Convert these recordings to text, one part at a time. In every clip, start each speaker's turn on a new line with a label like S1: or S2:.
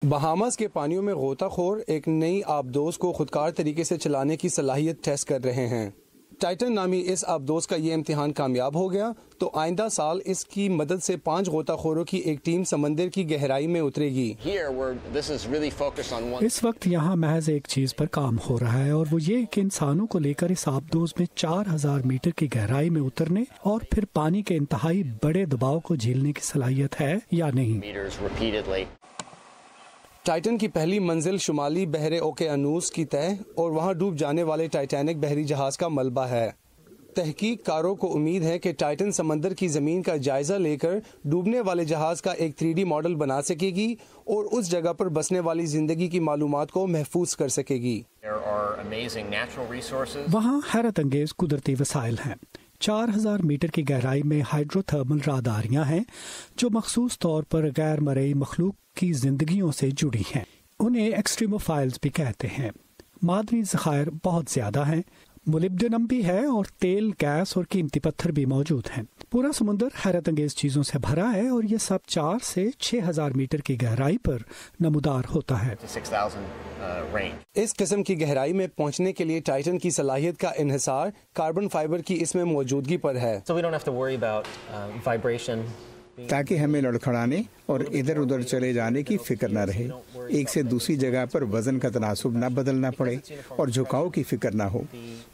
S1: Bahamas کے پانیوں میں غوطہ خور ایک نئی آبدوز کو خودکار طریقے سے چلانے کی صلاحیت ٹیسٹ کر رہے ہیں۔ ٹائٹن نامی اس آبدوز کا یہ امتحان کامیاب ہو گیا تو آئندہ سال اس کی مدد سے 5 غوطہ خوروں کی ایک ٹیم سمندر کی گہرائی میں اترے گی۔
S2: اس وقت یہاں محض ایک چیز پر کام ہو رہا ہے، اور وہ یہ کہ انسانوں کو لے کر اس آبدوز میں 4000 میٹر کی گہرائی میں اترنے اور پھر پانی کے انتہائی بڑے دباؤ کو جھیلنے کی صلاحیت ہے یا نہیں۔
S1: ٹائٹن کی پہلی منزل شمالی بحر اوقیانوس کی تہہ اور وہاں ڈوب جانے والے ٹائٹینک بحری جہاز کا ملبہ ہے۔ تحقیق کاروں کو امید ہے کہ ٹائٹن سمندر کی زمین کا جائزہ لے کر ڈوبنے والے جہاز کا ایک 3D ماڈل بنا سکے گی اور اس جگہ پر بسنے والی زندگی کی معلومات کو محفوظ کر سکے گی۔
S2: وہاں حیرت انگیز قدرتی وسائل ہیں۔ 4000 میٹر کی گہرائی میں ہائیڈرو تھرمل راداریاں ہیں جو مخصوص طور پر غیر مرئی مخلوق کی زندگیوں سے جڑی ہیں۔ انہیں ایکسٹریموفائلز بھی کہتے ہیں۔ معدنی ذخائر بہت زیادہ ہیں، مولیبڈینم بھی ہے اور تیل، گیس اور قیمتی پتھر بھی موجود ہیں۔ پورا سمندر حیرت انگیز چیزوں سے بھرا ہے اور یہ سب 4 سے 6000 میٹر کی گہرائی پر نمودار ہوتا ہے۔
S1: اس قسم کی گہرائی میں پہنچنے کے لیے ٹائٹن کی صلاحیت کا انحصار کاربن فائبر کی اس میں موجودگی پر ہے۔
S3: تاکہ ہمیں لڑکھڑانے اور ادھر ادھر چلے جانے کی فکر نہ رہے، ایک سے دوسری جگہ پر وزن کا تناسب نہ بدلنا پڑے اور جھکاؤ کی فکر نہ ہو۔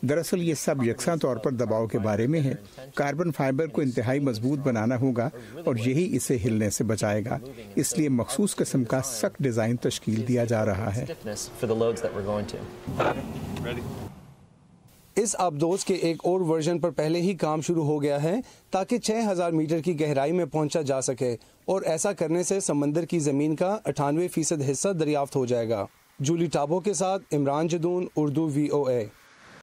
S3: دراصل یہ سب یکساں طور پر دباؤ کے بارے میں ہے۔ کاربن فائبر کو انتہائی مضبوط بنانا ہوگا اور یہی اسے ہلنے سے بچائے گا، اس لیے مخصوص قسم کا سخت ڈیزائن تشکیل دیا جا رہا ہے۔
S1: اس آبدوز کے ایک اور ورژن پر پہلے ہی کام شروع ہو گیا ہے تاکہ 6000 میٹر کی گہرائی میں پہنچا جا سکے، اور ایسا کرنے سے سمندر کی زمین کا 98% حصہ دریافت ہو جائے گا۔ جولی ٹابو کے ساتھ عمران جدون، اردو VOA۔